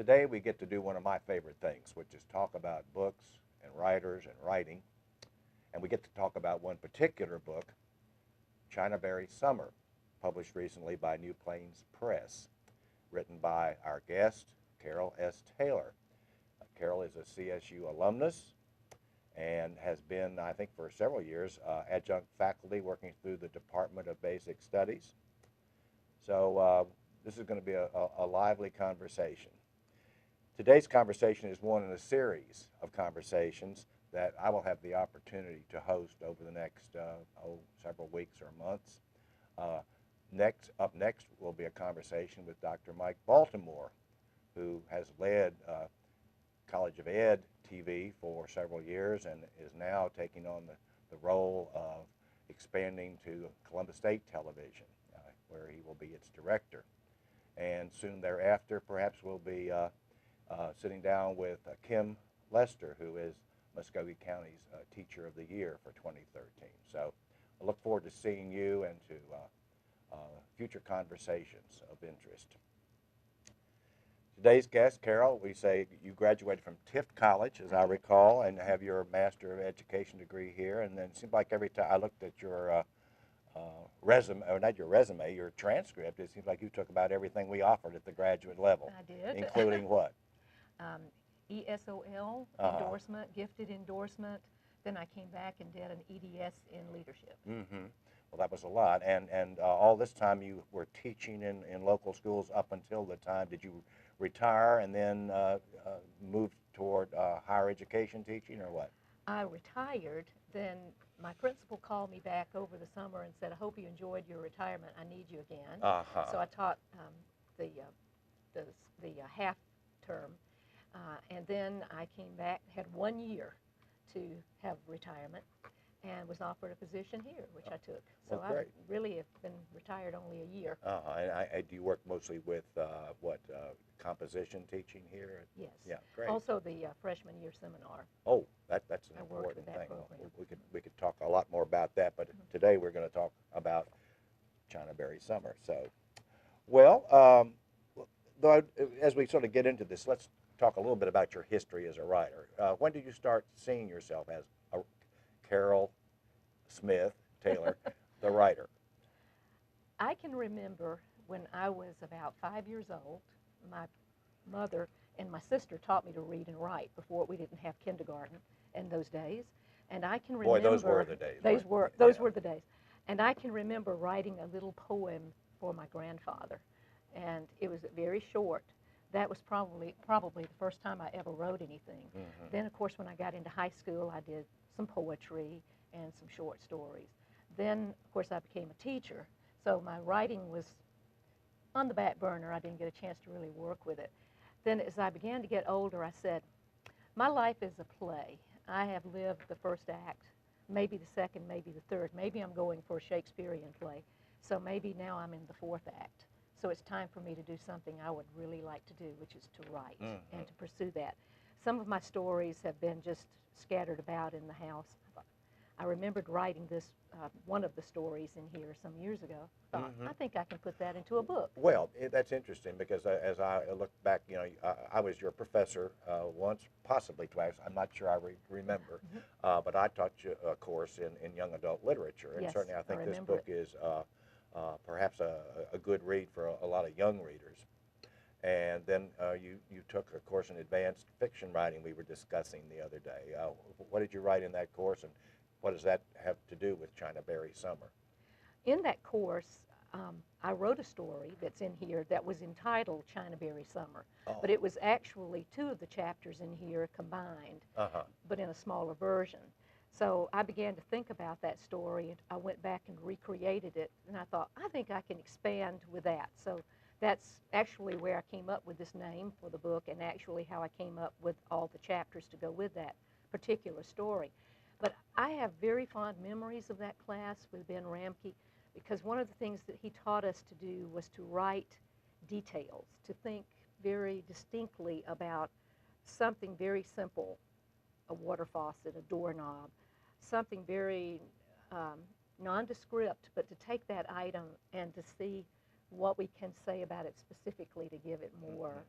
Today we get to do one of my favorite things, which is talk about books and writers and writing. And we get to talk about one particular book, Chinaberry Summer, published recently by New Plains Press, written by our guest, Carol S. Taylor. Carol is a CSU alumnus and has been, I think, for several years, adjunct faculty working through the Department of Basic Studies. So this is going to be a lively conversation. Today's conversation is one in a series of conversations that I will have the opportunity to host over the next several weeks or months. Up next will be a conversation with Dr. Mike Baltimore, who has led College of Ed TV for several years and is now taking on the role of expanding to Columbus State Television, where he will be its director. And soon thereafter, perhaps we'll be sitting down with Kim Lester, who is Muskogee County's Teacher of the Year for 2013. So I look forward to seeing you and to future conversations of interest. Today's guest, Carol, we say you graduated from Tift College, as I recall, and have your Master of Education degree here. And then it seemed like every time I looked at your resume, or not your resume, your transcript, it seems like you took about everything we offered at the graduate level. I did. Including what? ESOL, endorsement, gifted endorsement. Then I came back and did an EDS in leadership. Mm-hmm. Well, that was a lot. And all this time you were teaching in local schools up until the time. Did you retire and then move toward higher education teaching, or what? I retired. Then my principal called me back over the summer and said, I hope you enjoyed your retirement. I need you again. So I taught the half term. And then I came back, had 1 year to have retirement, and was offered a position here, which I took. So well, I really have been retired only a year. And do you work mostly with composition teaching here? Yes. Yeah, great. Also the freshman year seminar. Oh, that's an important thing. We could talk a lot more about that, but today we're going to talk about Chinaberry Summer. So, well, as we sort of get into this, let's talk a little bit about your history as a writer. When did you start seeing yourself as a Carol Smith Taylor, the writer? I can remember when I was about 5 years old, my mother and my sister taught me to read and write before we didn't have kindergarten in those days. And I can remember— Boy, those were the days. Those were the days. And I can remember writing a little poem for my grandfather. And it was very short. That was probably the first time I ever wrote anything. Mm-hmm. Then, of course, when I got into high school, I did some poetry and some short stories. Then, of course, I became a teacher, so my writing was on the back burner. I didn't get a chance to really work with it. Then, as I began to get older, I said, my life is a play. I have lived the first act, maybe the second, maybe the third. Maybe I'm going for a Shakespearean play, so maybe now I'm in the fourth act. So it's time for me to do something I would really like to do, which is to write and to pursue that. Some of my stories have been just scattered about in the house. I remembered writing this, one of the stories in here some years ago. Thought, I think I can put that into a book. Well, that's interesting because as I look back, you know, I was your professor once, possibly twice. I'm not sure I remember, but I taught you a course in young adult literature, and yes, certainly I think this book is perhaps a good read for a lot of young readers. And then you took a course in advanced fiction writing we were discussing the other day. What did you write in that course, and what does that have to do with Chinaberry Summer? In that course, I wrote a story that's in here that was entitled Chinaberry Summer, but it was actually 2 of the chapters in here combined, but in a smaller version. So I began to think about that story, and I went back and recreated it, and I thought, I think I can expand with that. So that's actually where I came up with this name for the book, and actually how I came up with all the chapters to go with that particular story. But I have very fond memories of that class with Ben Ramke, because one of the things that he taught us to do was to write details, to think very distinctly about something very simple, a water faucet, a doorknob, something very nondescript, but to take that item and to see what we can say about it specifically to give it more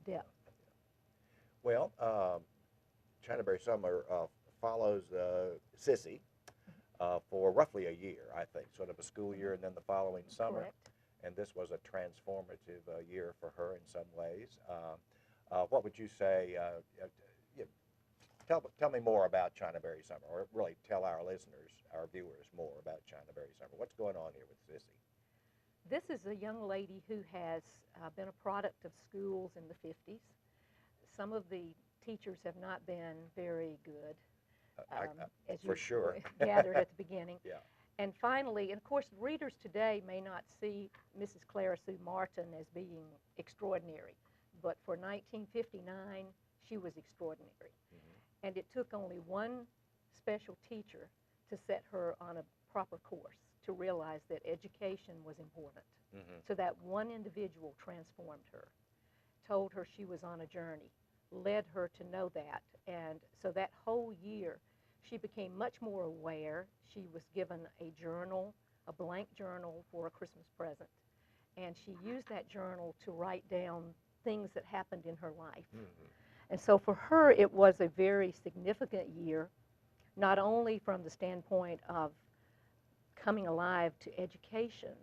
depth. Well, Chinaberry Summer follows Sissy for roughly a year, I think, sort of a school year and then the following summer. Correct. And this was a transformative year for her in some ways. What would you say? Tell me more about Chinaberry Summer, or really tell our listeners, our viewers, more about Chinaberry Summer. What's going on here with Sissy? This is a young lady who has been a product of schools in the 50s. Some of the teachers have not been very good, as you for sure. gathered at the beginning. Yeah. And finally, and of course, readers today may not see Mrs. Clara Sue Martin as being extraordinary, but for 1959, she was extraordinary. Mm-hmm. And it took only one special teacher to set her on a proper course, to realize that education was important. Mm-hmm. So that one individual transformed her, told her she was on a journey, led her to know that. And so that whole year, she became much more aware. She was given a journal, a blank journal for a Christmas present. And she used that journal to write down things that happened in her life. Mm-hmm. And so for her, it was a very significant year, not only from the standpoint of coming alive to education,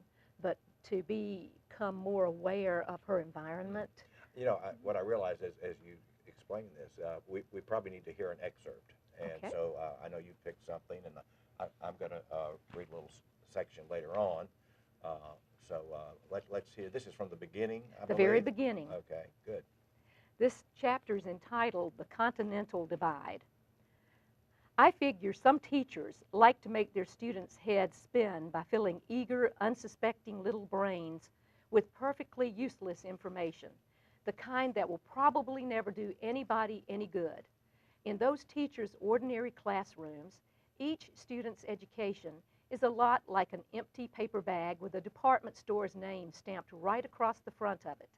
but to become more aware of her environment. You know, what I realize is, as you explain this, we probably need to hear an excerpt. And okay. So I know you picked something, and I'm going to read a little section later on. Let's hear. This is from the beginning, I believe. Very beginning. Okay, good. This chapter is entitled The Continental Divide. I figure some teachers like to make their students' heads spin by filling eager, unsuspecting little brains with perfectly useless information, the kind that will probably never do anybody any good. In those teachers' ordinary classrooms, each student's education is a lot like an empty paper bag with a department store's name stamped right across the front of it.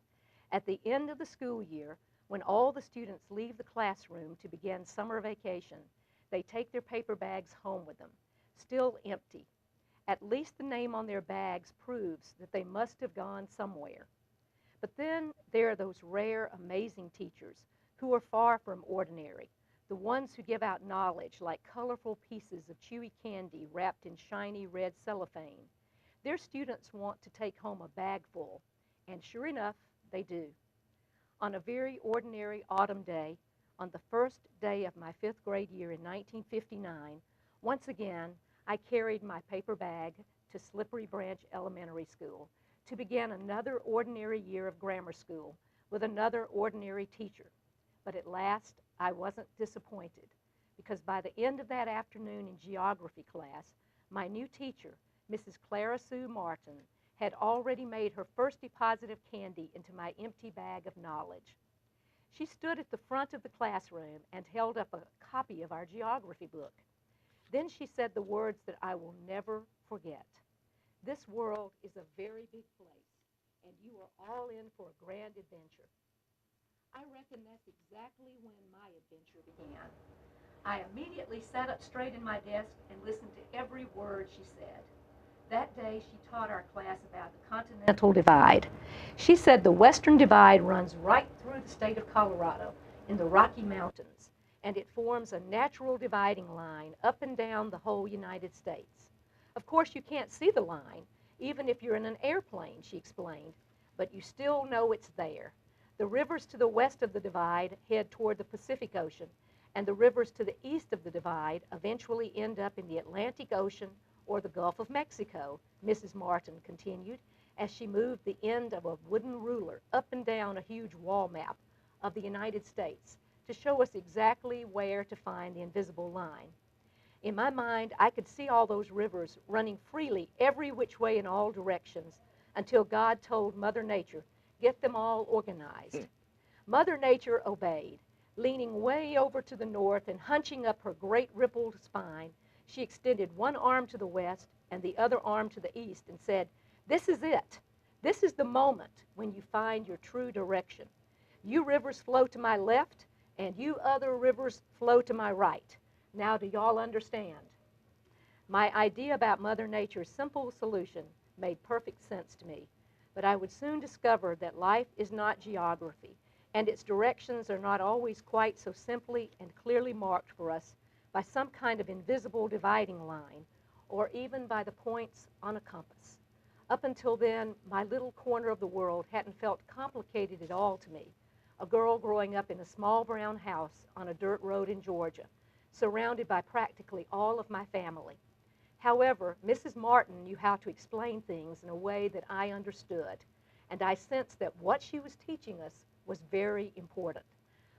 At the end of the school year, when all the students leave the classroom to begin summer vacation, they take their paper bags home with them, still empty. At least the name on their bags proves that they must have gone somewhere. But then there are those rare, amazing teachers who are far from ordinary, the ones who give out knowledge like colorful pieces of chewy candy wrapped in shiny red cellophane. Their students want to take home a bag full, and sure enough, they do. On a very ordinary autumn day, on the first day of my 5th grade year in 1959, once again, I carried my paper bag to Slippery Branch Elementary School to begin another ordinary year of grammar school with another ordinary teacher. But at last, I wasn't disappointed, because by the end of that afternoon in geography class, my new teacher, Mrs. Clara Sue Martin, had already made her first deposit of candy into my empty bag of knowledge. She stood at the front of the classroom and held up a copy of our geography book. Then she said the words that I will never forget. This world is a very big place, and you are all in for a grand adventure. I reckon that's exactly when my adventure began. I immediately sat up straight in my desk and listened to every word she said. That day, she taught our class about the Continental Divide. She said the Western Divide runs right through the state of Colorado in the Rocky Mountains, and it forms a natural dividing line up and down the whole United States. Of course, you can't see the line, even if you're in an airplane, she explained, but you still know it's there. The rivers to the west of the divide head toward the Pacific Ocean, and the rivers to the east of the divide eventually end up in the Atlantic Ocean or the Gulf of Mexico, Mrs. Martin continued, as she moved the end of a wooden ruler up and down a huge wall map of the United States to show us exactly where to find the invisible line. In my mind, I could see all those rivers running freely every which way in all directions until God told Mother Nature, get them all organized. Mother Nature obeyed. Leaning way over to the north and hunching up her great rippled spine, she extended one arm to the west and the other arm to the east and said, this is it. This is the moment when you find your true direction. You rivers flow to my left, and you other rivers flow to my right. Now do y'all understand? My idea about Mother Nature's simple solution made perfect sense to me, but I would soon discover that life is not geography, and its directions are not always quite so simply and clearly marked for us by some kind of invisible dividing line, or even by the points on a compass. Up until then, my little corner of the world hadn't felt complicated at all to me, a girl growing up in a small brown house on a dirt road in Georgia, surrounded by practically all of my family. However, Mrs. Martin knew how to explain things in a way that I understood, and I sensed that what she was teaching us was very important.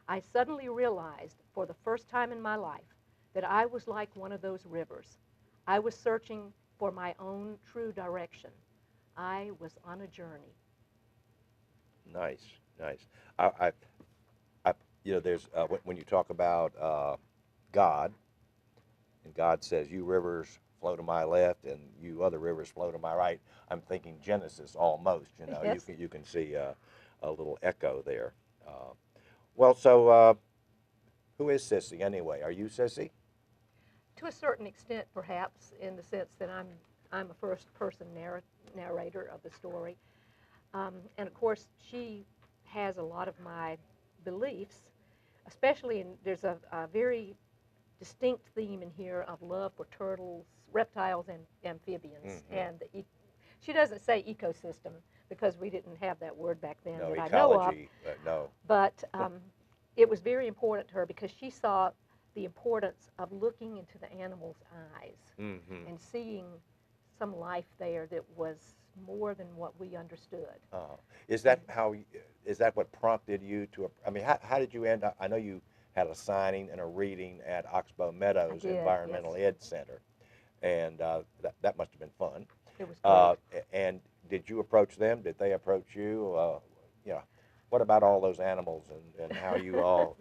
I suddenly realized, for the first time in my life, that I was like one of those rivers. I was searching for my own true direction. I was on a journey. Nice, nice. I there's when you talk about God, and God says, "You rivers flow to my left, and you other rivers flow to my right." I'm thinking Genesis almost. Yes. You can see a little echo there. Well, so who is Sissy anyway? Are you Sissy? To a certain extent, perhaps, in the sense that I'm a first-person narrator of the story. And of course, she has a lot of my beliefs, especially there's a very distinct theme in here of love for turtles, reptiles, and amphibians. Mm-hmm. And she doesn't say ecosystem because we didn't have that word back then No, that I ecology, know of. no. But it was very important to her because she saw the importance of looking into the animal's eyes Mm-hmm. and seeing some life there that was more than what we understood. Is that is that what prompted you to? I mean, how did you end up? I know you had a signing and a reading at Oxbow Meadows I did, Environmental yes. Ed Center, and that must have been fun. It was great. And did you approach them? Did they approach you? What about all those animals and how you all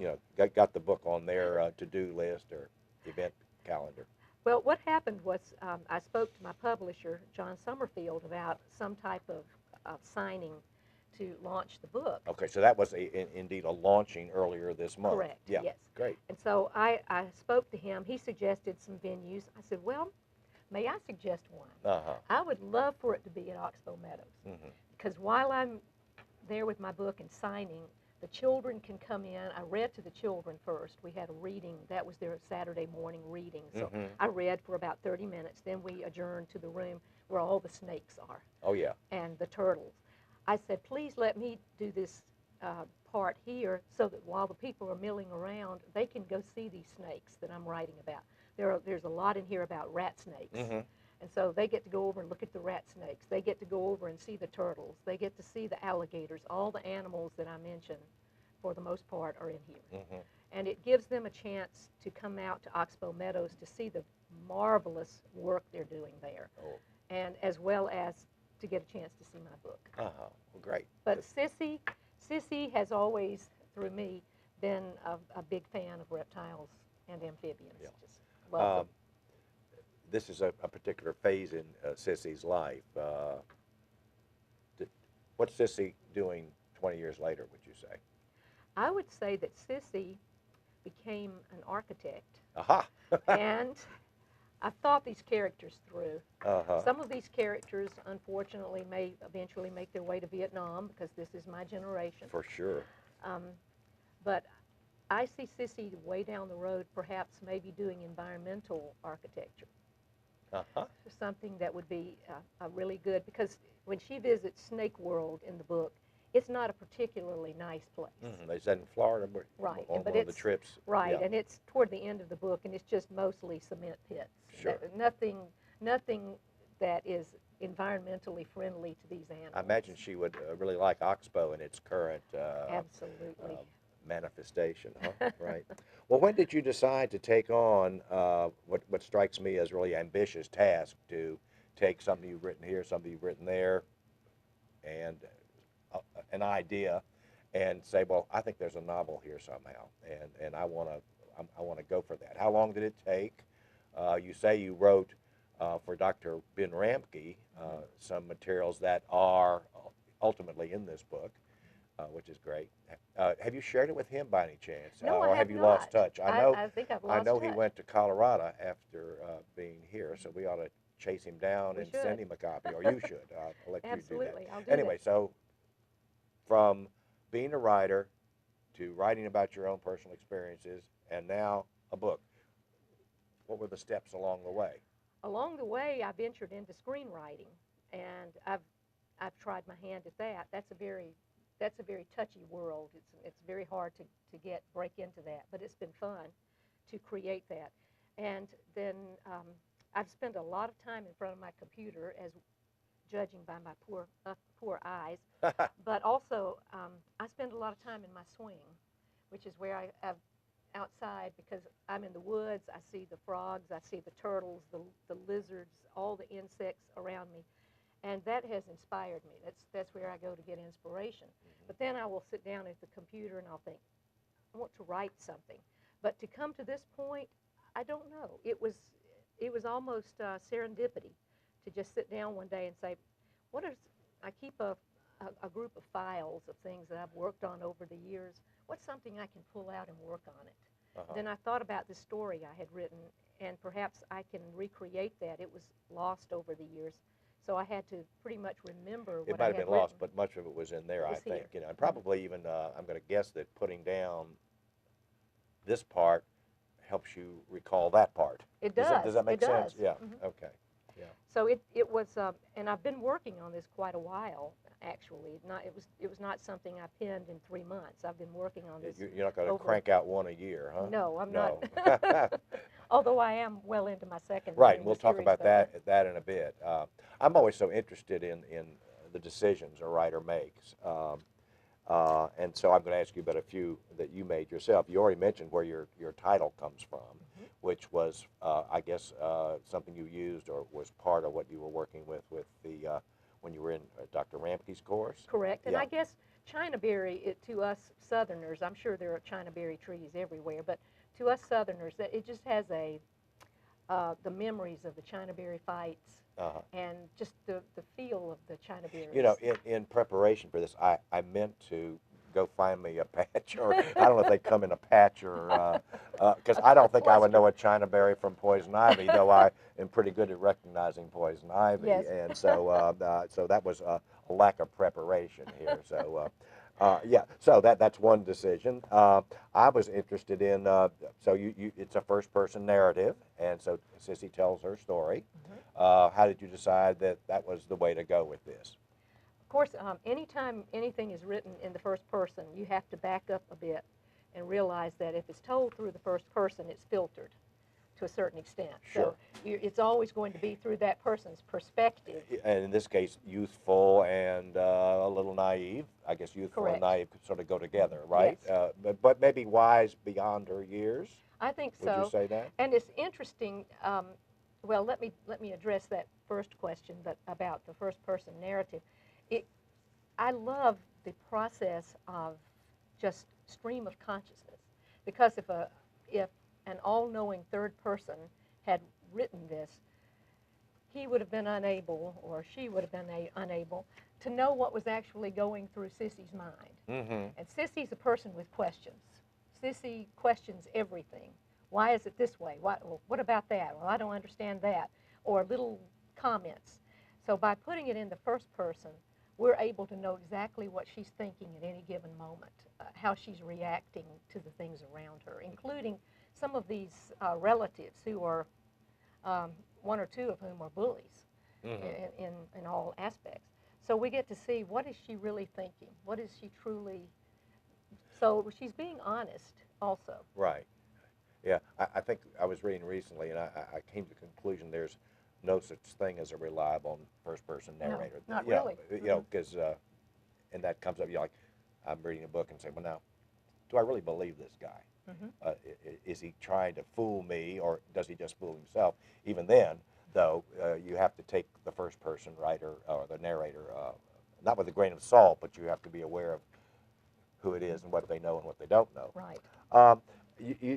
got the book on their to-do list or event calendar? Well, what happened was I spoke to my publisher, John Summerfield, about some type of signing to launch the book. Okay, so that was indeed a launching earlier this month. Correct, Yeah, yes. great. And so I spoke to him. He suggested some venues. I said, well, may I suggest one? Uh-huh. I would love for it to be at Oxbow Meadows. Mm-hmm. Because while I'm there with my book and signing, the children can come in. I read to the children first. We had a reading. That was their Saturday morning reading. So Mm-hmm. I read for about 30 minutes. Then we adjourned to the room where all the snakes are Oh, yeah. and the turtles. I said, please let me do this part here so that while the people are milling around, they can go see these snakes that I'm writing about. There's a lot in here about rat snakes. Mm-hmm. And so they get to go over and look at the rat snakes. They get to go over and see the turtles. They get to see the alligators. All the animals that I mentioned, for the most part, are in here. Mm-hmm. And it gives them a chance to come out to Oxbow Meadows to see the marvelous work they're doing there, Oh. and as well as to get a chance to see my book. Uh-huh. Well, great. But Sissy has always, through me, been a big fan of reptiles and amphibians. Yeah. Just love them. This is a particular phase in Sissy's life. What's Sissy doing 20 years later, would you say? I would say that Sissy became an architect, Aha! and I've thought these characters through. Uh-huh. Some of these characters, unfortunately, may eventually make their way to Vietnam because this is my generation. For sure. But I see Sissy way down the road, perhaps maybe doing environmental architecture. Uh-huh. Something that would be a really good, because when she visits Snake World in the book, it's not a particularly nice place. Mm-hmm. They said in Florida, Right, on but one of the it's trips. right, Yeah. and it's toward the end of the book, and it's just mostly cement pits. Sure. Nothing that is environmentally friendly to these animals. I imagine she would really like Oxbow in its current Absolutely. manifestation, huh? Right. Well, when did you decide to take on what strikes me as really ambitious task to take something you've written here, something you've written there, and an idea, and say, well, I think there's a novel here somehow, and I want to go for that. How long did it take? You say you wrote for Dr. Ben Ramke some materials that are ultimately in this book, which is great. Have you shared it with him by any chance? No, or I have have you not. lost touch? I think I've lost I know touch. he went to Colorado after being here, so we ought to chase him down We and should. send him a copy, or you should. I'll let Absolutely, you do I'll that. do Anyway, that. so from being a writer to writing about your own personal experiences, and now a book. What were the steps along the way? Along the way, I ventured into screenwriting, and I've tried my hand at that. That's a very touchy world. It's very hard to break into that, but it's been fun to create that. And then I've spent a lot of time in front of my computer, as judging by my poor eyes. But also, I spend a lot of time in my swing, which is where I've outside, because I'm in the woods. I see the frogs, I see the turtles, the lizards, all the insects around me, and that has inspired me. That's where I go to get inspiration. But then I will sit down at the computer and I'll think, I want to write something. But to come to this point, I don't know. It was almost serendipity to just sit down one day and say, I keep a group of files of things that I've worked on over the years. What's something I can pull out and work on it? Then I thought about the story I had written, and perhaps I can recreate that. It was lost over the years, so I had to pretty much remember what I had written. It might have been lost, but much of it was in there, I think. Here. You know, and probably even I'm going to guess that putting down this part helps you recall that part. It does. Does that make sense? Does. Yeah. Okay. Yeah. So it was, and I've been working on this quite a while. Actually, it was not something I penned in 3 months. I've been working on this. You're not going to crank out one a year, huh? No, I'm No. not. Although I am well into my second. Right, and we'll talk about that in a bit. I'm always so interested in the decisions a writer makes, and so I'm going to ask you about a few that you made yourself. You already mentioned where your title comes from, which was, I guess, something you used or was part of what you were working with the when you were in Dr. Ramke's course. Correct, and yeah. I guess Chinaberry, to us Southerners, I'm sure there are Chinaberry trees everywhere, but to us Southerners, that it just has the memories of the Chinaberry fights and just the feel of the Chinaberries. You know, in preparation for this, I meant to go find me a patch, or I don't know if they come in a patch, or because I don't think I would know a Chinaberry from poison ivy, though I am pretty good at recognizing poison ivy. Yes. And so so that was a lack of preparation here. So yeah, so that's one decision. I was interested in, so it's a first-person narrative, and so Sissy tells her story. How did you decide that was the way to go with this? Of course, anytime anything is written in the first person, you have to back up a bit and realize that if it's told through the first person, it's filtered to a certain extent. Sure. So it's always going to be through that person's perspective. And in this case, youthful and a little naive. I guess youthful Correct. and naive could sort of go together, right? Yes. But maybe wise beyond her years. I think so. Would you say that? And it's interesting. Well, let me address that first question, but about the first person narrative. I love the process of just stream of consciousness, because if an all-knowing third person had written this, he would have been unable, or she would have been unable, to know what was actually going through Sissy's mind. And Sissy's a person with questions. Sissy questions everything. Why is it this way? What about that? Well, I don't understand that. Or little comments. So by putting it in the first person, we're able to know exactly what she's thinking at any given moment, how she's reacting to the things around her, including some of these relatives who are, one or two of whom are bullies in all aspects. So we get to see, what is she really thinking? What is she truly, so she's being honest also. Right. Yeah, I think I was reading recently, and I came to the conclusion there's no such thing as a reliable first-person narrator. No, not you know, really. You know, because, and that comes up, you're like, I'm reading a book and say, well, now, do I really believe this guy? Is he trying to fool me, or does he just fool himself? Even then, though, you have to take the first-person writer or the narrator, not with a grain of salt, but you have to be aware of who it is and what they know and what they don't know. Right.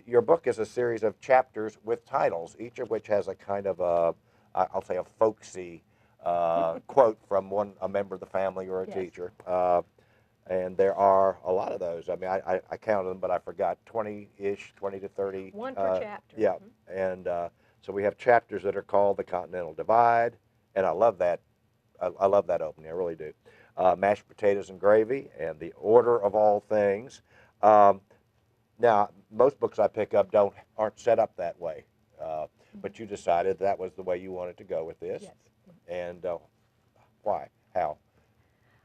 Your book is a series of chapters with titles, each of which has a kind of a, I'll say, a folksy quote from a member of the family or a teacher. And there are a lot of those. I mean, I counted them, but I forgot, 20-ish, 20 to 30. One per chapter. Yeah, and so we have chapters that are called The Continental Divide, and I love that. I love that opening, I really do. Mashed Potatoes and Gravy, and The Order of All Things. Um, Now, most books I pick up aren't set up that way, but you decided that was the way you wanted to go with this, Yes. and why? How?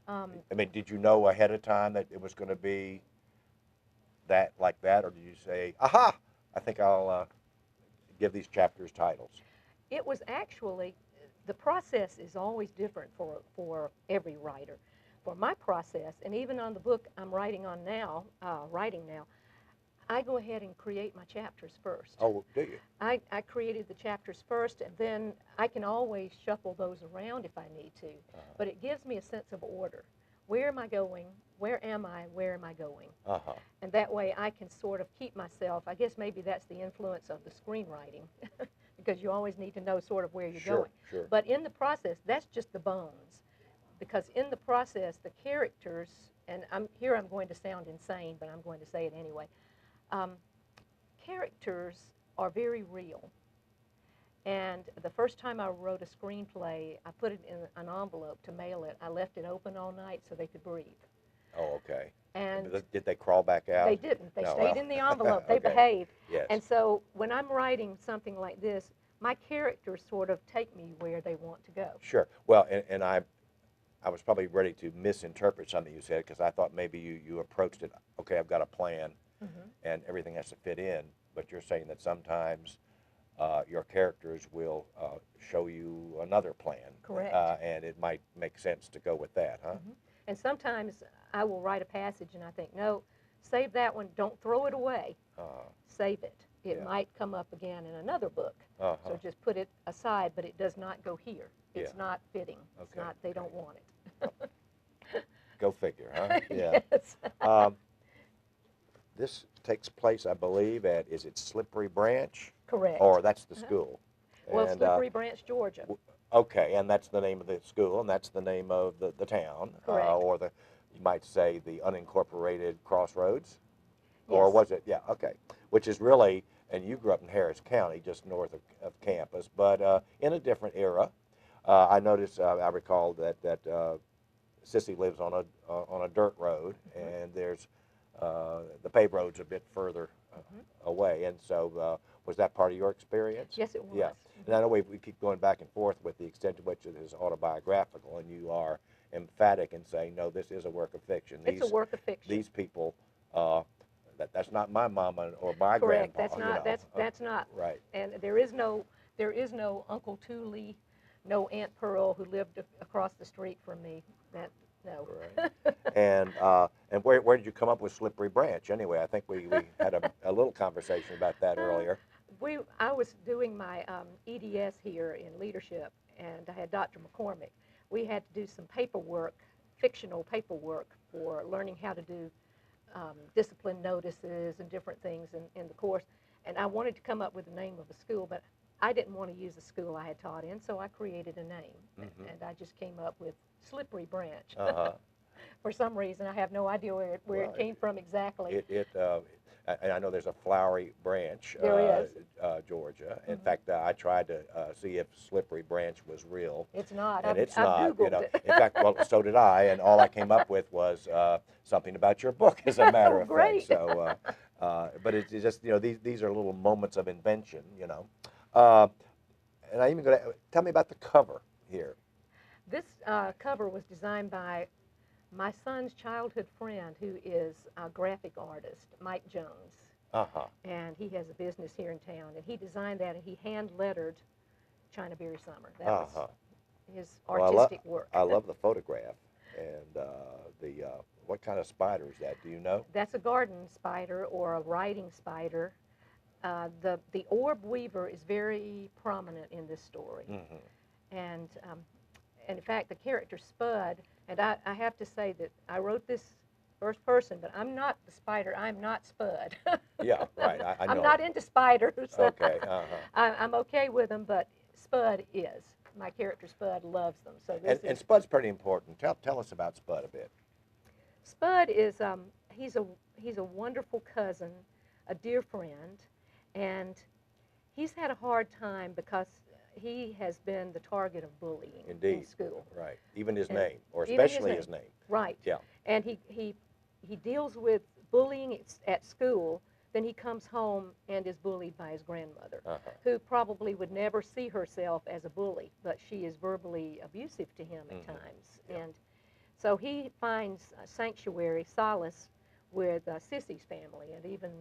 Um, I mean, did you know ahead of time that it was going to be that like that, or did you say, "Aha! I think I'll give these chapters titles"? it was actually, the process is always different for every writer. For my process, and even on the book I'm writing now, I go ahead and create my chapters first. Oh, do you? I created the chapters first, and then I can always shuffle those around if I need to. But it gives me a sense of order. Where am I going? Where am I? Where am I going? Uh-huh. And that way I can sort of keep myself, I guess maybe that's the influence of the screenwriting, because you always need to know sort of where you're Sure, going. sure. But in the process, that's just the bones. Because in the process, the characters, and I'm going to sound insane, but I'm going to say it anyway. Characters are very real. And the first time I wrote a screenplay, I put it in an envelope to mail it. I left it open all night so they could breathe. Oh, okay. And Did they crawl back out? they didn't. They No, stayed well. in the envelope. They Okay. behaved. Yes. And so when I'm writing something like this, my characters sort of take me where they want to go. Sure. Well, and I was probably ready to misinterpret something you said because I thought maybe you approached it, okay, I've got a plan and everything has to fit in, but you're saying that sometimes your characters will show you another plan. Correct. And it might make sense to go with that, huh? And sometimes I will write a passage and I think, no, save that one. Don't throw it away. Save it. It Yeah. might come up again in another book. Uh-huh. So just put it aside, but it does not go here. It's Yeah. not fitting. It's Okay, not, they don't want it. Go figure, huh? Yeah. Yes. This takes place, I believe, at, is it Slippery Branch? Correct. Or that's the school. Well, And, Slippery Branch, Georgia. okay, and that's the name of the school, and that's the name of the town. Correct. Or you might say the unincorporated crossroads? Or Yes. was it? Yeah, okay. Which is really, and you grew up in Harris County, just north of campus, but in a different era. I noticed, I recall that Sissy lives on a dirt road, and there's the paved road's a bit further away, and so was that part of your experience? Yes, it was. Yeah, and I know we keep going back and forth with the extent to which it is autobiographical, and you are emphatic in saying, no, this is a work of fiction. It's a work of fiction. These people, that's not my mama or my Correct. grandpa. That's not. That's not. Right. And there is no Uncle Toolie, no Aunt Pearl who lived across the street from me. No. Right. And where did you come up with Slippery Branch? Anyway, I think we had a little conversation about that earlier. I was doing my EDS here in leadership, and I had Dr. McCormick. We had to do some paperwork, fictional paperwork, for learning how to do discipline notices and different things in the course. And I wanted to come up with the name of a school, but I didn't want to use the school I had taught in, so I created a name. And I just came up with Slippery Branch. For some reason, I have no idea where it came from exactly. And I know there's a Flowery Branch, There is. Georgia. In fact, I tried to see if Slippery Branch was real. It's not. And it's I've not. Googled it. In fact, well, so did I, and all I came up with was something about your book, as a matter of Great. fact. So, but it's just, these are little moments of invention, And I'm even going to tell me about the cover here. This cover was designed by my son's childhood friend, who is a graphic artist, Mike Jones. And he has a business here in town. And he designed that, and he hand-lettered China Berry Summer. That was his artistic work. I love the photograph. And what kind of spider is that? Do you know? That's a garden spider or a writing spider. The orb weaver is very prominent in this story. And in fact, the character Spud, and I have to say that I wrote this first person, but I'm not the spider. I'm not Spud. Yeah, right. I know. I'm not into spiders. Okay. I'm okay with them, but Spud is. My character Spud loves them. So and Spud's pretty important. Tell us about Spud a bit. Spud is he's a wonderful cousin, a dear friend, and he's had a hard time because he has been the target of bullying in school. Right. Even his name, or even especially his name. Right. Yeah. And he deals with bullying at school, then he comes home and is bullied by his grandmother, who probably would never see herself as a bully, but she is verbally abusive to him at times. Yeah. And so he finds sanctuary, solace with Sissy's family, and even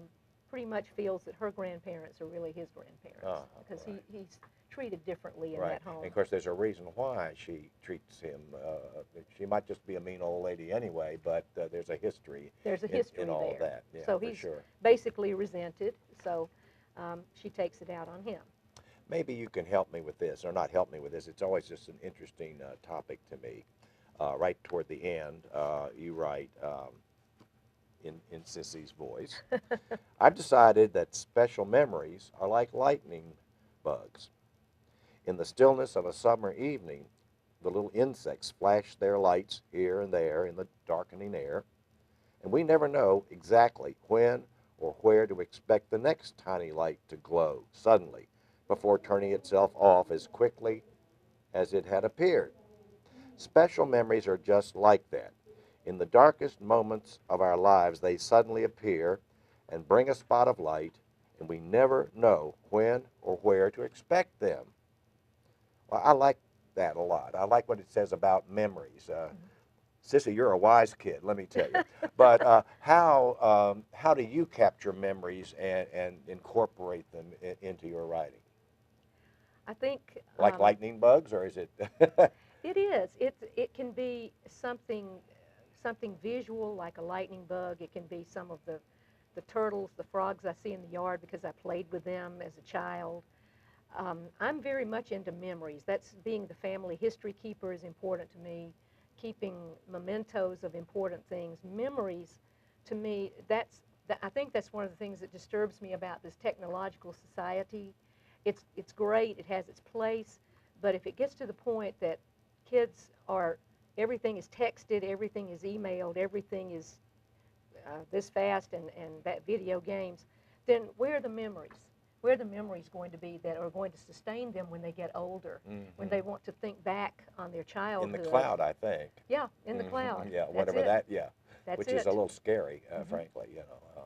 pretty much feels that her grandparents are really his grandparents, because he's treated differently in that home. And of course, there's a reason why she treats him. She might just be a mean old lady anyway, but there's a history. There's a history in all there. that. Yeah, so for he's sure. basically resented. So she takes it out on him. Maybe you can help me with this, or not help me with this. It's always just an interesting topic to me. Right toward the end, you write in Sissy's voice, I've decided that special memories are like lightning bugs. In the stillness of a summer evening, the little insects flash their lights here and there in the darkening air, and we never know exactly when or where to expect the next tiny light to glow suddenly before turning itself off as quickly as it had appeared. Special memories are just like that. In the darkest moments of our lives, they suddenly appear and bring a spot of light, and we never know when or where to expect them. Well, I like that a lot. I like what it says about memories. Sissy, you're a wise kid, let me tell you. But how do you capture memories and incorporate them into your writing? I think like lightning bugs, or is it? It is. It can be something visual, like a lightning bug. It can be some of the turtles, the frogs I see in the yard because I played with them as a child. I'm very much into memories. That's being the family history keeper is important to me. Keeping mementos of important things. Memories, to me, I think that's one of the things that disturbs me about this technological society. It's great. It has its place. But if it gets to the point that kids everything is texted, everything is emailed, everything is this fast, and that video games, then where are the memories? Where are the memories going to be that are going to sustain them when they get older, when they want to think back on their childhood? In the cloud, I think. Yeah, in the cloud. Yeah, That's whatever it. that, yeah. That's which it. is a little scary, frankly, you know.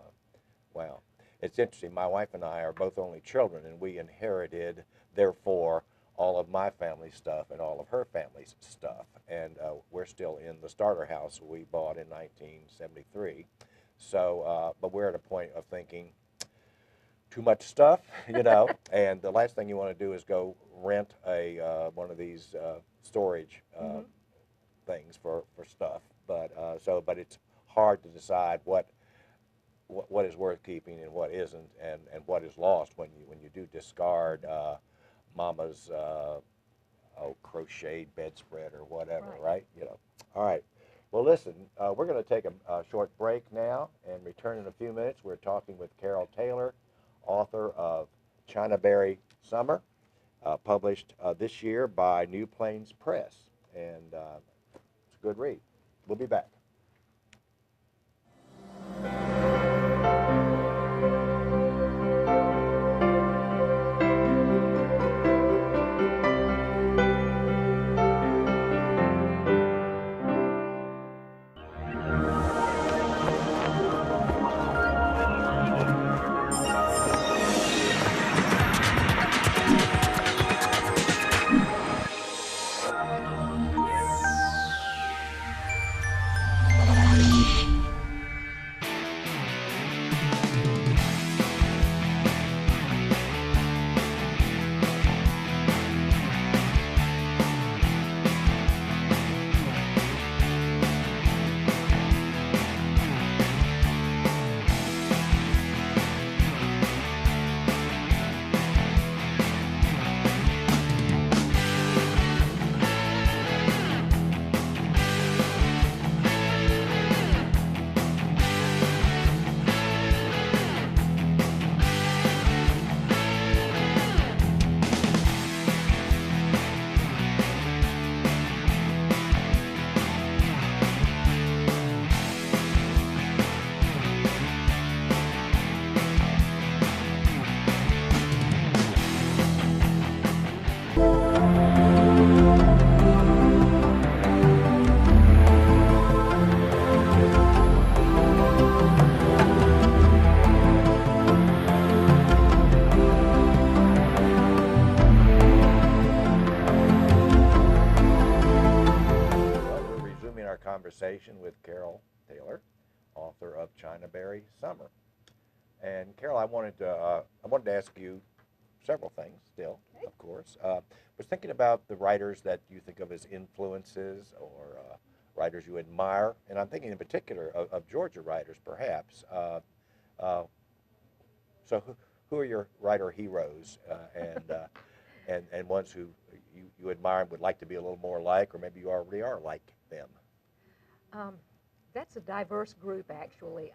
Wow. It's interesting. My wife and I are both only children, and we inherited, therefore, all of my family's stuff and all of her family's stuff. And we're still in the starter house we bought in 1973. So, but we're at a point of thinking, too much stuff, you know, and the last thing you want to do is go rent one of these storage things for stuff. But but it's hard to decide what is worth keeping and what isn't, and what is lost when you do discard Mama's crocheted bedspread or whatever, right? You know. All right. Well, listen, we're going to take a short break now and return in a few minutes. We're talking with Carol Taylor, author of Chinaberry Summer, published this year by New Plains Press, and it's a good read. We'll be back. Berry Summer. And Carol, I wanted to ask you several things still, Okay. of course. Was thinking about the writers that you think of as influences or writers you admire, and I'm thinking in particular of Georgia writers, perhaps. So who are your writer heroes and ones who you admire and would like to be a little more like, or maybe you already are like them? That's a diverse group, actually.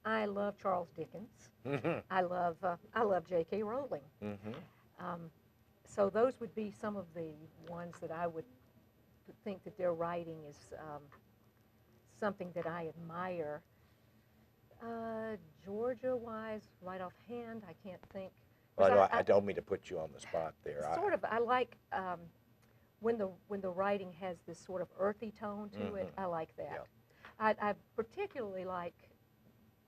I love Charles Dickens. Mm-hmm. I love J.K. Rowling. Mm-hmm. So those would be some of the ones that I would think that their writing is something that I admire. Georgia-wise, right offhand, I can't think. Well, 'Cause I don't mean to put you on the spot there. Sort of. I like when the writing has this sort of earthy tone to it. I like that. Yeah. I particularly like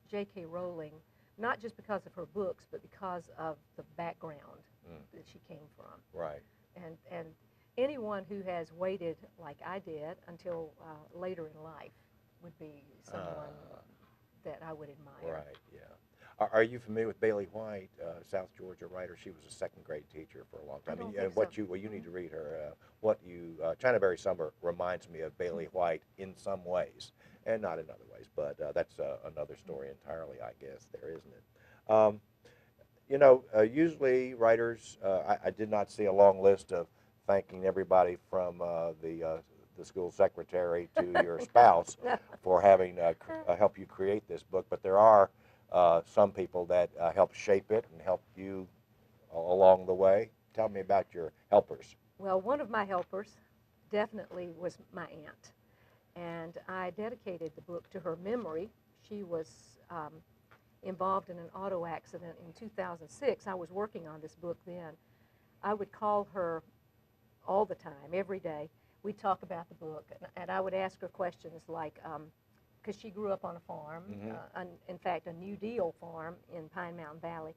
J.K. Rowling, not just because of her books, but because of the background that she came from. Right. And anyone who has waited, like I did, until later in life would be someone that I would admire. Right, yeah. Are you familiar with Bailey White, South Georgia writer? She was a second grade teacher for a long time. I don't And think so. you need to read her. China Berry Summer reminds me of Bailey White in some ways, and not in other ways. But that's another story entirely, I guess. There, isn't it? Usually writers. I did not see a long list of thanking everybody from the school secretary to your spouse for having helped you create this book, but there are some people that help shape it and help you along the way. Tell me about your helpers. Well, one of my helpers definitely was my aunt, and I dedicated the book to her memory. She was involved in an auto accident in 2006. I was working on this book then. I would call her all the time, every day. We'd talk about the book, and I would ask her questions like, because she grew up on a farm, in fact, a New Deal farm in Pine Mountain Valley.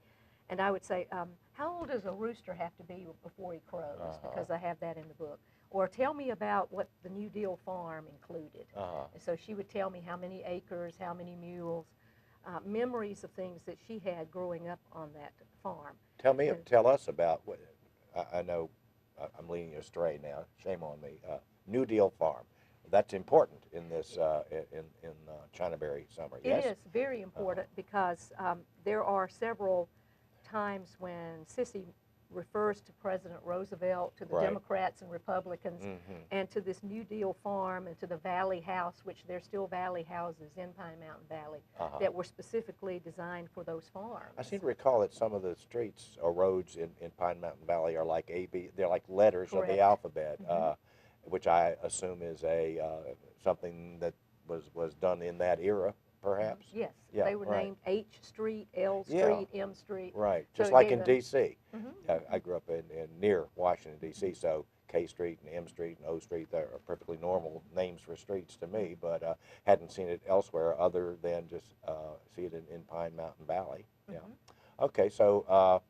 And I would say, how old does a rooster have to be before he crows? Because I have that in the book. Or tell me about what the New Deal farm included. And so she would tell me how many acres, how many mules, memories of things that she had growing up on that farm. Tell us about what I know. I'm leading you astray now. Shame on me. New Deal farm. That's important in this in China Berry Summer. Yes? It is very important because there are several times when Sissy refers to President Roosevelt, to the Democrats and Republicans, and to this New Deal farm and to the Valley House, which there's still Valley houses in Pine Mountain Valley that were specifically designed for those farms. I seem to recall that some of the streets or roads in Pine Mountain Valley are like they're like letters of the alphabet, which I assume is something that was done in that era, perhaps. Yes, Yeah, they were named H Street, L Street, Yeah. M Street. Right, So just it like gave in them- D.C. I grew up in near Washington, D.C., so K Street and M Street and O Street, they're perfectly normal names for streets to me, but hadn't seen it elsewhere other than just see it in Pine Mountain Valley. Yeah. Okay, so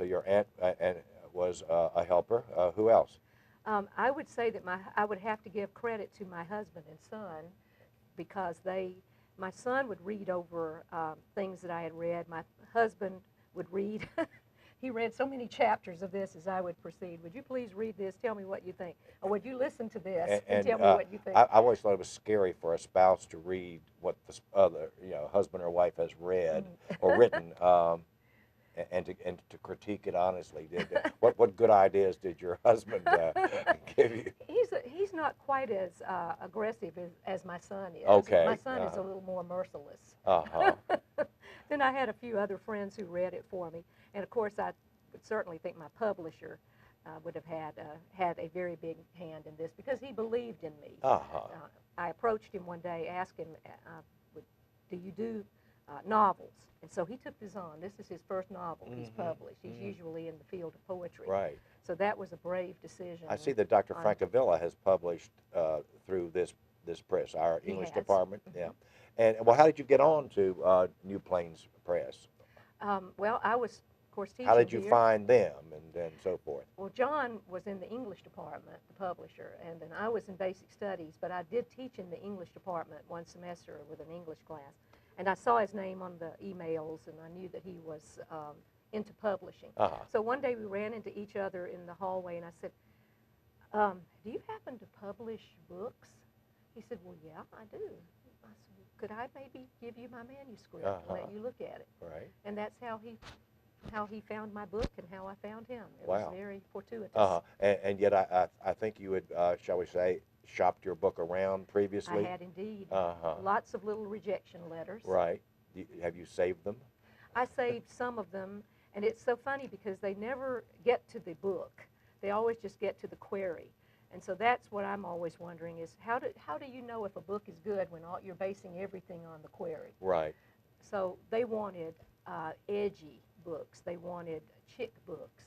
your aunt was a helper. Who else? I would say that I would have to give credit to my husband and son because my son would read over things that I had read. My husband would read. He read so many chapters of this as I would proceed. Would you please read this? Tell me what you think. Or would you listen to this and tell me what you think? I always thought it was scary for a spouse to read what the other, husband or wife has read or written. And to critique it honestly. What good ideas did your husband give you? He's not quite as aggressive as my son is. Okay. My son is a little more merciless. Then I had a few other friends who read it for me, and of course I would certainly think my publisher would have had a very big hand in this because he believed in me. I approached him one day, asked him, "Do you do novels?" And so he took this on. This is his first novel he's published. He's usually in the field of poetry. Right. So that was a brave decision. I see that Dr. Francavilla has published through this press, our English department. Yeah. And well, how did you get on to New Plains Press? Well, I was, of course, teaching How did you here. find them and so forth? Well, John was in the English department, the publisher, and then I was in basic studies, but I did teach in the English department one semester with an English class. And I saw his name on the emails, and I knew that he was into publishing. So one day we ran into each other in the hallway, and I said, do you happen to publish books? He said, well, yeah, I do. I said, could I maybe give you my manuscript and let you look at it? Right. And that's how he found my book and how I found him. It Wow. was very fortuitous. And yet I think you had, shall we say, shopped your book around previously? I had indeed. Lots of little rejection letters. Right. Have you saved them? I saved some of them, and it's so funny because they never get to the book. They always just get to the query. And so that's what I'm always wondering is how do you know if a book is good when you're basing everything on the query? Right. So they wanted edgy books. They wanted chick books.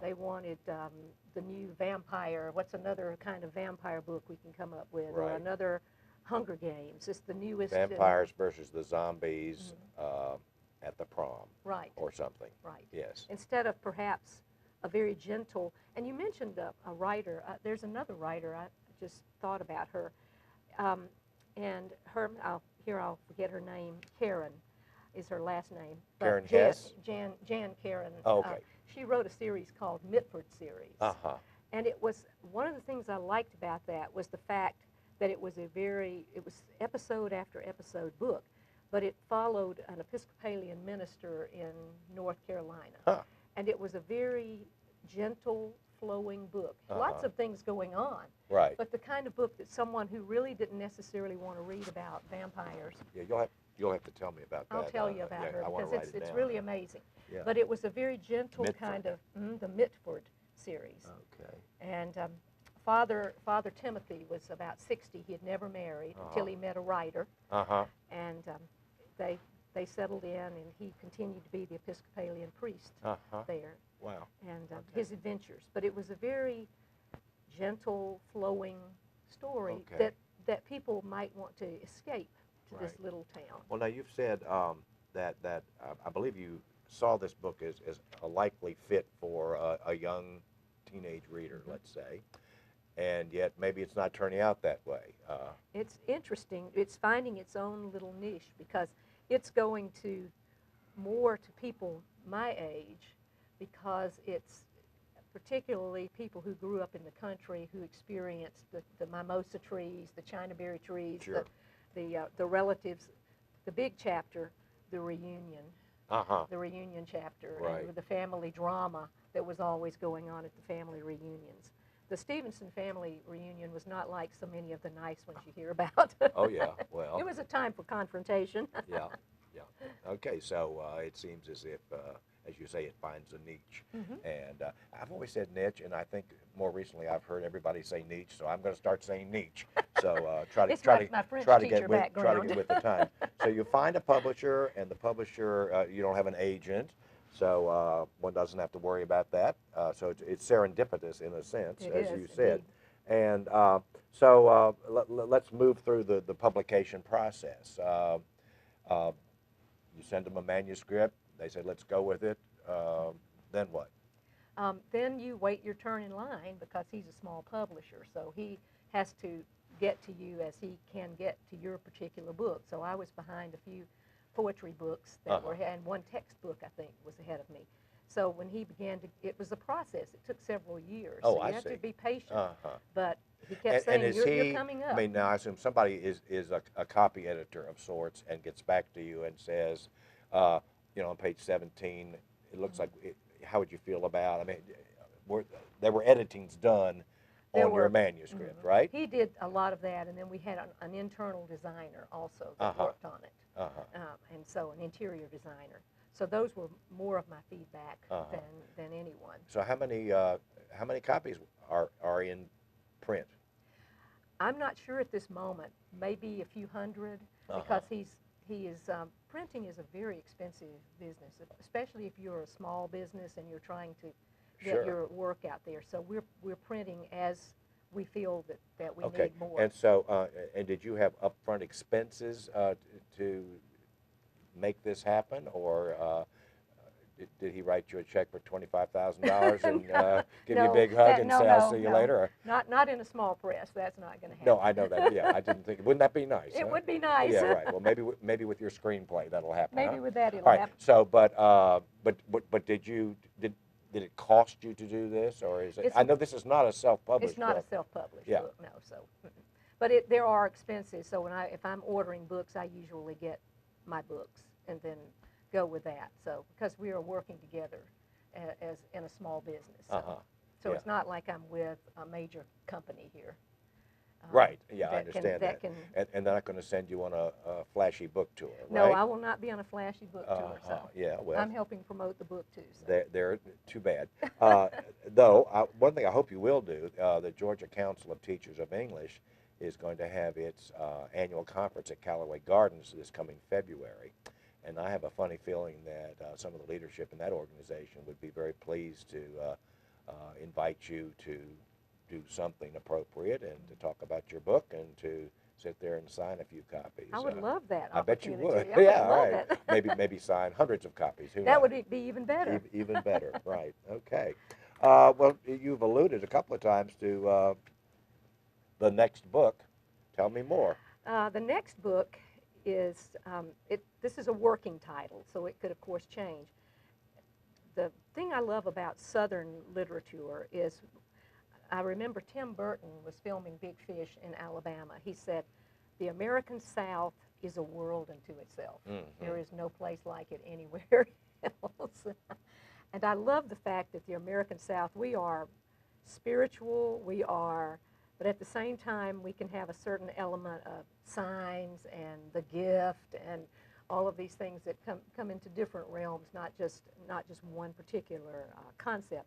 They wanted the new vampire. What's another kind of vampire book we can come up with? Right. Or another Hunger Games. It's the newest. Vampires versus the zombies at the prom. Right. Or something. Right. Yes. Instead of perhaps a very gentle, and you mentioned a writer. There's another writer. I just thought about her. And her, I'll forget her name. Karen is her last name. Karen Hess? Jan Karen. Oh, okay. She wrote a series called Mitford Series. And it was, one of the things I liked about that was the fact that it was episode after episode book, but it followed an Episcopalian minister in North Carolina. And it was a very gentle, flowing book. Lots of things going on. Right. But the kind of book that someone who really didn't necessarily want to read about vampires. Yeah, you'll have to tell me about that. I'll tell you about her because it's really amazing. Yeah. But it was a very gentle Mitford. kind of the Mitford series. Okay. And Father Timothy was about 60. He had never married until he met a writer. And they settled in, and he continued to be the Episcopalian priest there. Wow. And his adventures. But it was a very gentle, flowing story that people might want to escape to this little town. Well, now you've said that I believe you saw this book as a likely fit for a young teenage reader, let's say, and yet maybe it's not turning out that way. It's interesting. It's finding its own little niche because it's going to more to people my age because it's particularly people who grew up in the country who experienced the mimosa trees, the chinaberry trees, the relatives, the big chapter, the reunion. The reunion chapter, and the family drama that was always going on at the family reunions. The Stevenson family reunion was not like so many of the nice ones you hear about. Oh, yeah, well. It was a time for confrontation. Yeah. Okay, so it seems as if, as you say, it finds a niche. And I've always said niche, and I think more recently I've heard everybody say niche, so I'm going to start saying niche. So try to get with the time. So you find a publisher, and the publisher, you don't have an agent, so one doesn't have to worry about that. So it's serendipitous in a sense, as you said. And so let's move through the publication process. You send them a manuscript. They say, let's go with it. Then what? Then you wait your turn in line because he's a small publisher, so he has to get to you as he can get to your particular book. So I was behind a few poetry books that were, and one textbook, I think, was ahead of me. So when he began to, it was a process. It took several years. Oh, so you have to be patient. But he kept and saying, you're coming up. I mean, now I assume somebody is a copy editor of sorts and gets back to you and says, you know, on page 17, it looks like, how would you feel about, I mean, there were editings done on your manuscript, right? He did a lot of that, and then we had an internal designer also that worked on it, and so an interior designer. So those were more of my feedback than anyone. So how many copies are in print? I'm not sure at this moment. Maybe a few hundred, because printing is a very expensive business, especially if you're a small business and you're trying to get your work out there. So we're printing as we feel that we need more. And so, and did you have upfront expenses to make this happen, or Did he write you a check for $25,000 and give you a No, big hug and say, "I'll see you no. later"? Or? Not in a small press. That's not going to happen. No, I know that. Yeah, I didn't think. Wouldn't that be nice? It huh? would be nice. Yeah, right. Well, maybe with your screenplay that'll happen. Maybe huh? with that it'll All right. happen. So, but did it cost you to do this, or is it? I know this is not a self-published. It's not book. a self-published Yeah. book, no. So, but there are expenses. So if I'm ordering books, I usually get my books and then go with that. So because we are working together as in a small business. So, so Yeah. it's not like I'm with a major company here. Right. Yeah, I that understand that. Can, and they're not going to send you on a flash book tour, right? No, I will not be on a flashy book tour. So yeah, well, I'm helping promote the book too. So. they're too bad. Though, one thing I hope you will do, the Georgia Council of Teachers of English is going to have its annual conference at Callaway Gardens this coming February. And I have a funny feeling that some of the leadership in that organization would be very pleased to invite you to do something appropriate and to talk about your book and to sit there and sign a few copies. I would love that. I bet you would. I Yeah, would right. love maybe sign hundreds of copies. Who that knows? would be even better. Even better, right? Okay. Well, you've alluded a couple of times to the next book. Tell me more. The next book is this is a working title, so it could of course change. The thing I love about Southern literature is I remember Tim Burton was filming Big Fish in Alabama. He said, "The American South is a world unto itself. Mm-hmm. There is no place like it anywhere else." And I love the fact that the American South, we are spiritual, but at the same time we can have a certain element of signs and the gift and all of these things that come into different realms, not just one particular concept.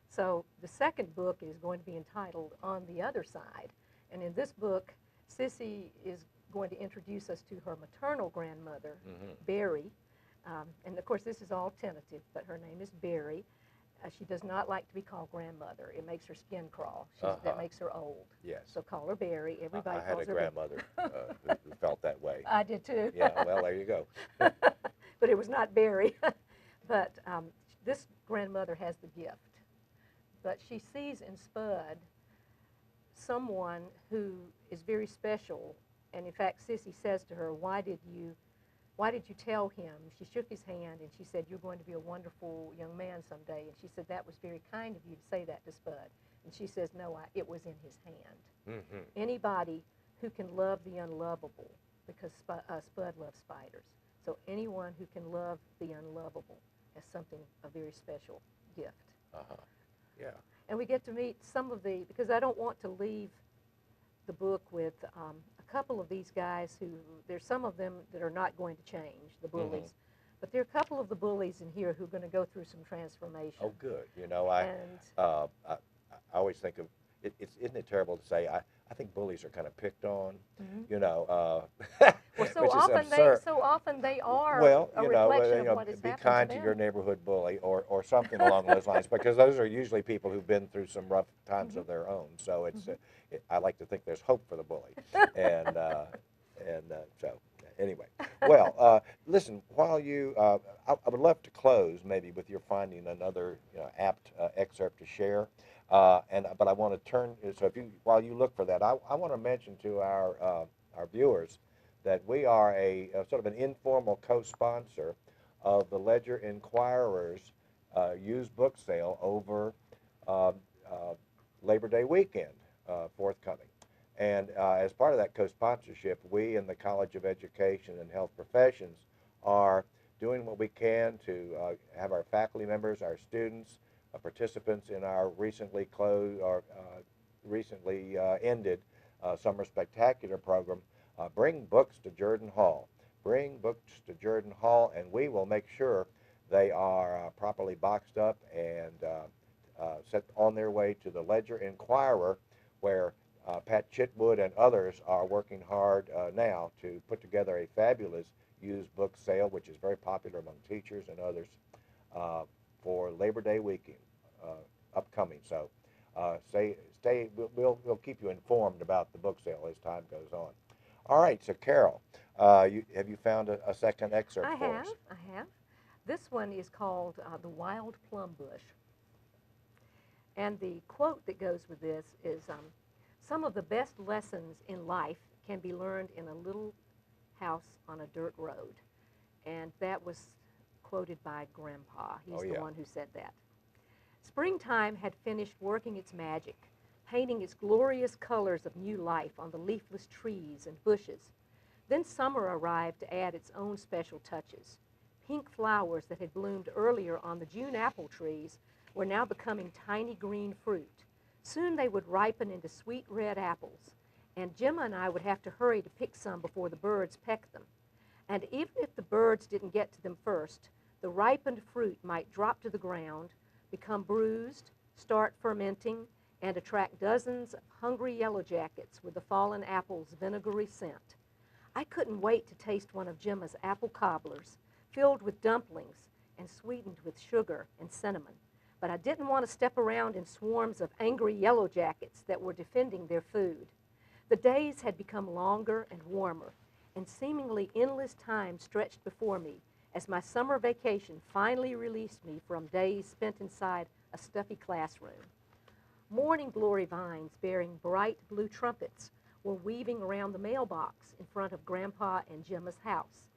So the second book is going to be entitled On the Other Side. And in this book, Sissy is going to introduce us to her maternal grandmother, Berry. And of course, this is all tentative, but her name is Berry. She does not like to be called grandmother. It makes her skin crawl. That makes her old. Yes. So call her Berry. Everybody I had calls a her grandmother who felt that way. I did too. Yeah, well, there you go. But it was not Berry. But this grandmother has the gift. But she sees in Spud someone who is very special. And in fact, Sissy says to her, why did you tell him? She shook his hand and she said, "You're going to be a wonderful young man someday." And she said, "That was very kind of you to say that to Spud." And she says, "No, it was in his hand." Anybody who can love the unlovable, because Spud loves spiders. So anyone who can love the unlovable has something, a very special gift. Yeah. And we get to meet some of because I don't want to leave the book with a couple of these guys there's some of them that are not going to change, the bullies. But there are a couple of the bullies in here who are going to go through some transformation. Oh, good. You know, I always think of, isn't it terrible to say, I think bullies are kind of picked on, you know, well, so which is often absurd. so often they are well, a you know, reflection of what has be happened kind to to them. your neighborhood bully or something along those lines, because those are usually people who've been through some rough times of their own. So it's I like to think there's hope for the bully, and so anyway. Well, listen, while you, I would love to close maybe with your finding another apt excerpt to share. But I want to turn, so while you look for that, I want to mention to our viewers that we are a sort of an informal co-sponsor of the Ledger Inquirer's used book sale over Labor Day weekend forthcoming. And as part of that co-sponsorship, we in the College of Education and Health Professions are doing what we can to have our faculty members, our students, participants in our recently closed or recently ended Summer Spectacular program, bring books to Jordan Hall. Bring books to Jordan Hall, and we will make sure they are properly boxed up and set on their way to the Ledger Inquirer, where Pat Chitwood and others are working hard now to put together a fabulous used book sale, which is very popular among teachers and others, for Labor Day weekend upcoming. So stay. We'll keep you informed about the book sale as time goes on. All right. So Carol, have you found a second excerpt for us? I have. This one is called The Wild Plum Bush. And the quote that goes with this is, some of the best lessons in life can be learned in a little house on a dirt road. And that was quoted by Grandpa. He's the one who said that. Springtime had finished working its magic, painting its glorious colors of new life on the leafless trees and bushes. Then summer arrived to add its own special touches. Pink flowers that had bloomed earlier on the June apple trees were now becoming tiny green fruit. Soon they would ripen into sweet red apples, and Gemma and I would have to hurry to pick some before the birds pecked them. And even if the birds didn't get to them first, the ripened fruit might drop to the ground, become bruised, start fermenting, and attract dozens of hungry yellow jackets with the fallen apple's vinegary scent. I couldn't wait to taste one of Gemma's apple cobblers, filled with dumplings and sweetened with sugar and cinnamon. But I didn't want to step around in swarms of angry yellow jackets that were defending their food. The days had become longer and warmer, and seemingly endless time stretched before me as my summer vacation finally released me from days spent inside a stuffy classroom. Morning glory vines bearing bright blue trumpets were weaving around the mailbox in front of Grandpa and Gemma's house.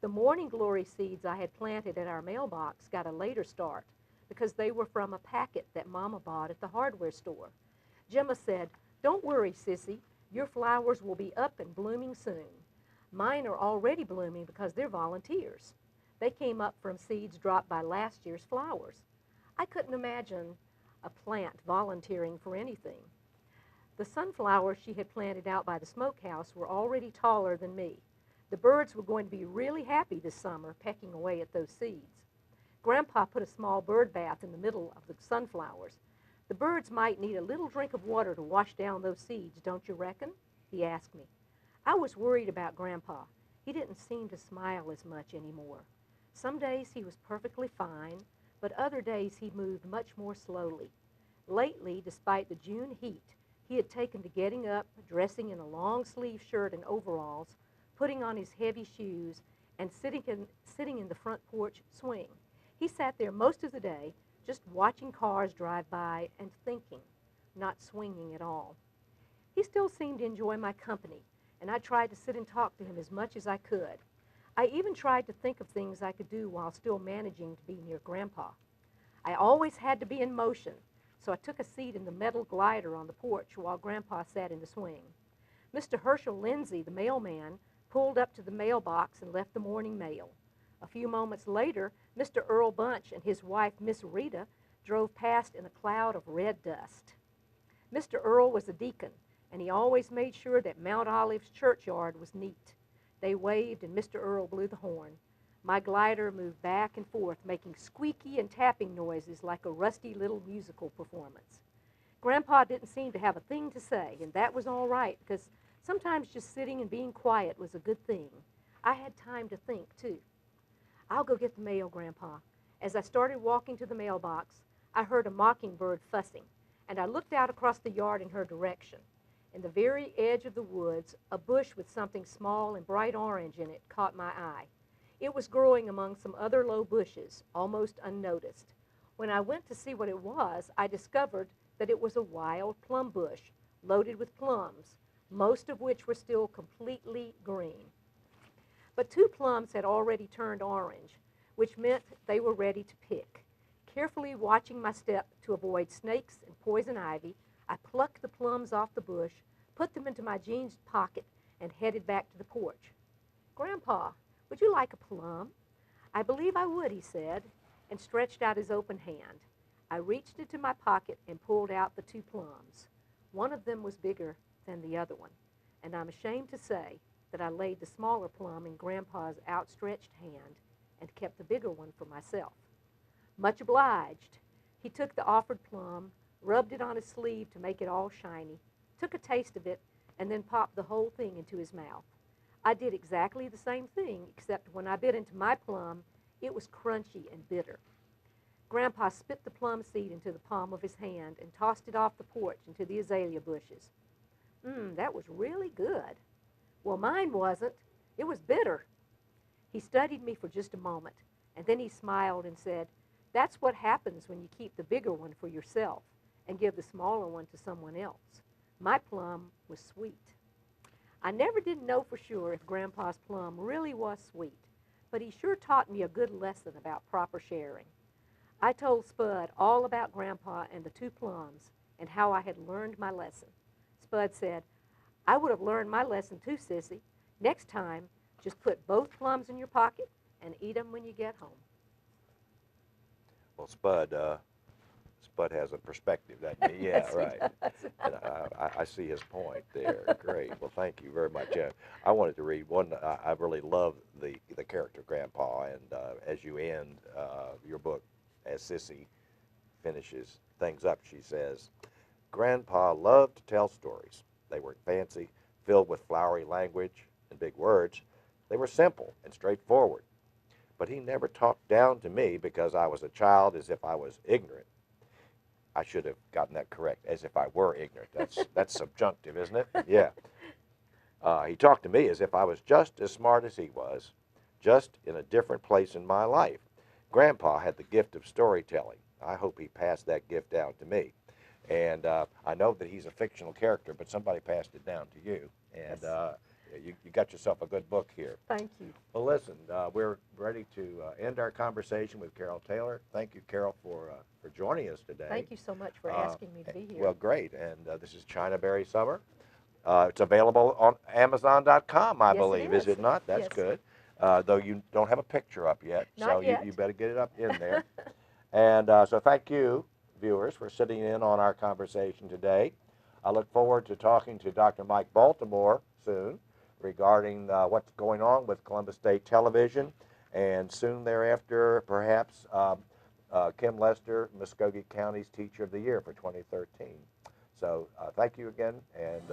The morning glory seeds I had planted at our mailbox got a later start because they were from a packet that Mama bought at the hardware store. Gemma said, "Don't worry, Sissy, your flowers will be up and blooming soon. Mine are already blooming because they're volunteers. They came up from seeds dropped by last year's flowers." I couldn't imagine a plant volunteering for anything. The sunflowers she had planted out by the smokehouse were already taller than me. The birds were going to be really happy this summer pecking away at those seeds. Grandpa put a small bird bath in the middle of the sunflowers. "The birds might need a little drink of water to wash down those seeds, don't you reckon?" he asked me. I was worried about Grandpa. He didn't seem to smile as much anymore. Some days he was perfectly fine, but other days he moved much more slowly. Lately, despite the June heat, he had taken to getting up, dressing in a long-sleeve shirt and overalls, putting on his heavy shoes, and sitting in the front porch swing. He sat there most of the day, just watching cars drive by and thinking, not swinging at all. He still seemed to enjoy my company, and I tried to sit and talk to him as much as I could. I even tried to think of things I could do while still managing to be near Grandpa. I always had to be in motion, so I took a seat in the metal glider on the porch while Grandpa sat in the swing. Mr. Herschel Lindsay, the mailman, pulled up to the mailbox and left the morning mail. A few moments later, Mr. Earl Bunch and his wife, Miss Rita, drove past in a cloud of red dust. Mr. Earl was a deacon, and he always made sure that Mount Olive's churchyard was neat. They waved, and Mr. Earl blew the horn. My glider moved back and forth, making squeaky and tapping noises like a rusty little musical performance. Grandpa didn't seem to have a thing to say, and that was all right, because sometimes just sitting and being quiet was a good thing. I had time to think, too. "I'll go get the mail, Grandpa." As I started walking to the mailbox, I heard a mockingbird fussing, and I looked out across the yard in her direction. In the very edge of the woods, a bush with something small and bright orange in it caught my eye. It was growing among some other low bushes, almost unnoticed. When I went to see what it was, I discovered that it was a wild plum bush loaded with plums, most of which were still completely green. But 2 plums had already turned orange, which meant they were ready to pick. Carefully watching my step to avoid snakes and poison ivy, I plucked the plums off the bush, put them into my jeans pocket, and headed back to the porch. "Grandpa, would you like a plum?" "I believe I would," he said, and stretched out his open hand. I reached into my pocket and pulled out the 2 plums. One of them was bigger than the other one, and I'm ashamed to say that I laid the smaller plum in Grandpa's outstretched hand and kept the bigger one for myself. "Much obliged." He took the offered plum, rubbed it on his sleeve to make it all shiny, took a taste of it, and then popped the whole thing into his mouth. I did exactly the same thing, except when I bit into my plum, it was crunchy and bitter. Grandpa spit the plum seed into the palm of his hand and tossed it off the porch into the azalea bushes. That was really good." "Well, mine wasn't. It was bitter." He studied me for just a moment, And then he smiled and said, "That's what happens when you keep the bigger one for yourself and give the smaller one to someone else." My plum was sweet. I never did know for sure if Grandpa's plum really was sweet, but he sure taught me a good lesson about proper sharing. I told Spud all about Grandpa and the 2 plums and how I had learned my lesson. Spud said, "I would have learned my lesson too, Sissy. Next time, just put both plums in your pocket and eat them when you get home." Well, Spud has a perspective, doesn't he? Yeah, Yes, he right. does. And I see his point there. Great. Well, thank you very much. I wanted to read one. I really love the character Grandpa, and as you end your book, as Sissy finishes things up, she says, "Grandpa loved to tell stories. They weren't fancy, filled with flowery language and big words. They were simple and straightforward. But he never talked down to me because I was a child, as if I was ignorant." I should have gotten that correct, as if I were ignorant. That's subjunctive, isn't it? Yeah. He talked to me as if I was just as smart as he was, just in a different place in my life. Grandpa had the gift of storytelling. I hope he passed that gift down to me. And I know that he's a fictional character, but somebody passed it down to you. And Yes. you got yourself a good book here. Thank you. Well, listen, we're ready to end our conversation with Carol Taylor. Thank you, Carol, for joining us today. Thank you so much for asking me to be here. Well, great. And this is China Berry Summer. It's available on Amazon.com, I Yes, it believe, is is. it not? That's Yes. good. Though you don't have a picture up yet, Not so yet. You better get it up in there. And so thank you, viewers, for sitting in on our conversation today. I look forward to talking to Dr. Mike Baltimore soon regarding what's going on with Columbus State Television, and soon thereafter, perhaps, Kim Lester, Muskogee County's Teacher of the Year for 2013. So thank you again, and